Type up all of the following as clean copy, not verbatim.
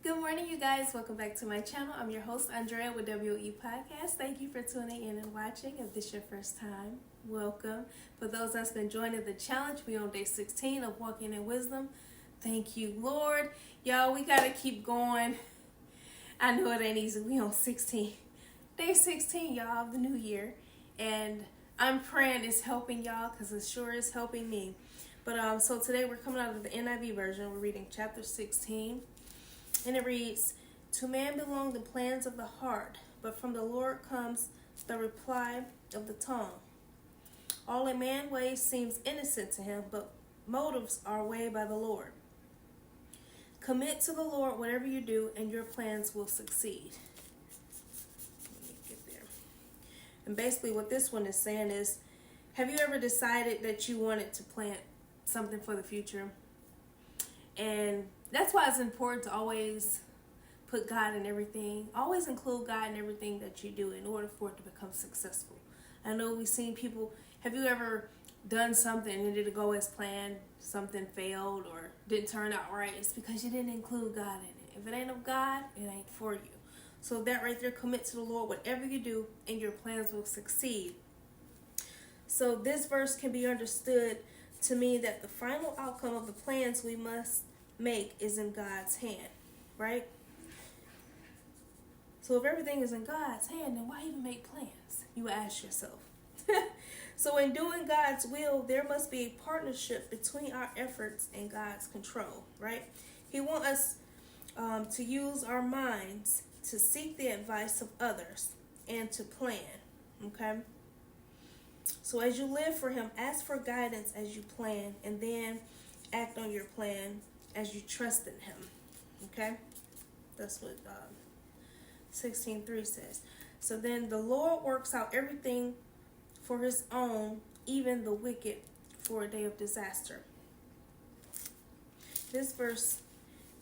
Good morning, you guys. Welcome back to my channel. I'm your host, Andrea with W.O.E podcast. Thank you for tuning in and watching. If this is your first time, welcome. For those that's been joining the challenge, we on day 16 of Walking in Wisdom. Thank you, Lord. Y'all, we got to keep going. I know it ain't easy. We on 16. Day 16, y'all, of the new year. And I'm praying it's helping y'all because it sure is helping me. But so today we're coming out of the NIV version. We're reading chapter 16. And it reads, "To man belong the plans of the heart, but from the Lord comes the reply of the tongue. All a man's way seems innocent to him, but motives are weighed by the Lord. Commit to the Lord whatever you do, and your plans will succeed." Let me get there. And basically what this one is saying is, have you ever decided that you wanted to plant something for the future? And that's why it's important to always put God in everything. Always include God in everything that you do in order for it to become successful. I know we've seen people, have you ever done something and it didn't go as planned, something failed or didn't turn out right? It's because you didn't include God in it. If it ain't of God, it ain't for you. So that right there, commit to the Lord whatever you do and your plans will succeed. So this verse can be understood to mean that the final outcome of the plans we must make is in God's hand, right? So if everything is in God's hand, then why even make plans? You ask yourself. So in doing God's will, there must be a partnership between our efforts and God's control, right? He wants us to use our minds to seek the advice of others and to plan, okay? So as you live for Him, ask for guidance as you plan, and then act on your plan as you trust in Him, okay? That's what 16:3 says. So then the Lord works out everything for His own, even the wicked for a day of disaster. This verse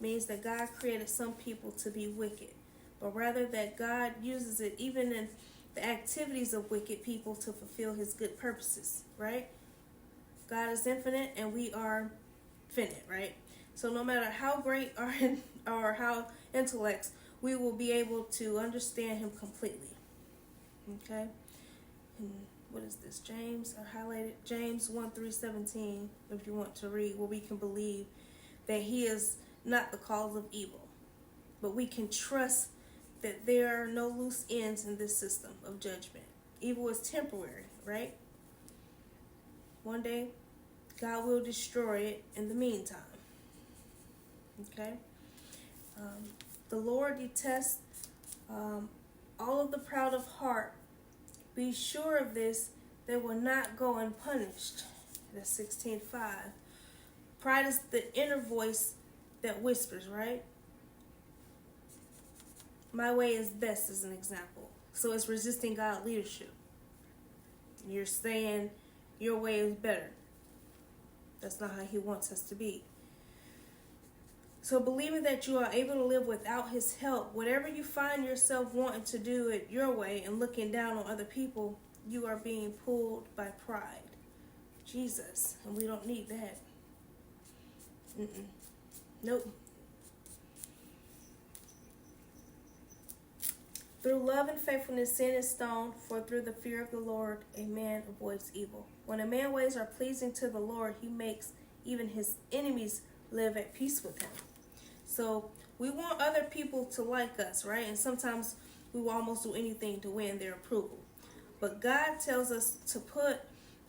means that God created some people to be wicked, but rather that God uses it even in the activities of wicked people to fulfill His good purposes, right? God is infinite and we are finite, right? So no matter how great or how intellects, we will be able to understand Him completely. Okay? And what is this? James, I highlighted James 1:17, if you want to read, where we can believe that He is not the cause of evil, but we can trust that there are no loose ends in this system of judgment. Evil is temporary, right? One day, God will destroy it in the meantime. Okay? The Lord detests all of the proud of heart. Be sure of this, they will not go unpunished. That's 16:5. Pride is the inner voice that whispers, right? My way is best as an example. So it's resisting God's leadership. You're saying your way is better. That's not how He wants us to be. So believing that you are able to live without His help, whatever you find yourself wanting to do it your way and looking down on other people, you are being pulled by pride. Jesus, and we don't need that. Nope. Through love and faithfulness, sin is stoned, for through the fear of the Lord, a man avoids evil. When a man's ways are pleasing to the Lord, He makes even his enemies live at peace with Him. So we want other people to like us, right? And sometimes we will almost do anything to win their approval. But God tells us to put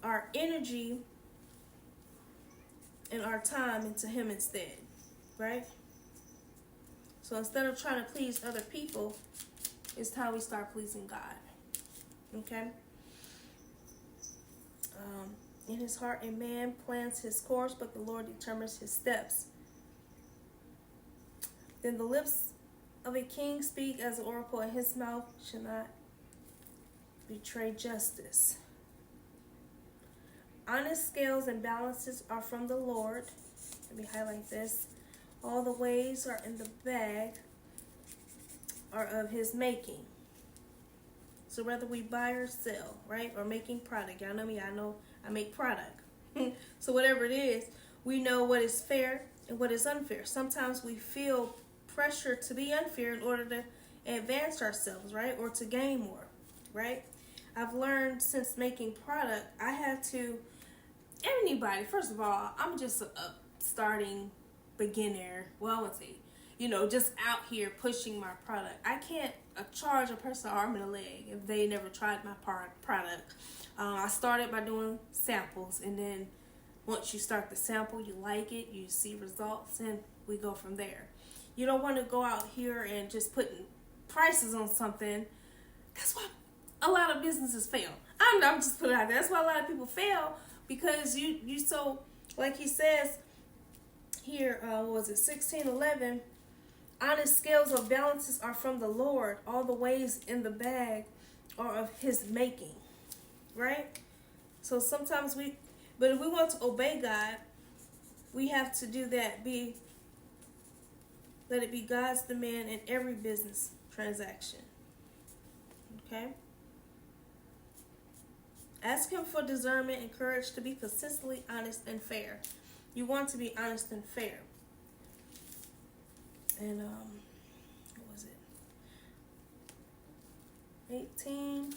our energy and our time into Him instead, right? So instead of trying to please other people, it's time we start pleasing God. Okay? In his heart, a man plans his course, but the Lord determines his steps. Then the lips of a king speak as an oracle, and his mouth shall not betray justice. Honest scales and balances are from the Lord. Let me highlight this. All the ways are in the bag are of His making. So whether we buy or sell, right, or making product, y'all know me, I know I make product. So whatever it is, we know what is fair and what is unfair. Sometimes we feel pressure to be unfair in order to advance ourselves, right? Or to gain more, right? I've learned since making product, I have to, anybody, first of all, I'm just a starting beginner. Well, I would say, just out here pushing my product. I can't charge a person an arm and a leg if they never tried my product. I started by doing samples, and then once you start the sample, you like it, you see results, and we go from there. You don't want to go out here and just putting prices on something. That's why a lot of businesses fail. I'm just putting it out there. That's why a lot of people fail, because you so, like he says here, what was it, 16:11, honest scales of balances are from the Lord. All the ways in the bag are of his making, right? So sometimes but if we want to obey God, we have to do that. Let it be God's demand in every business transaction. Okay? Ask him for discernment and courage to be consistently honest and fair. You want to be honest and fair. And what was it? 18.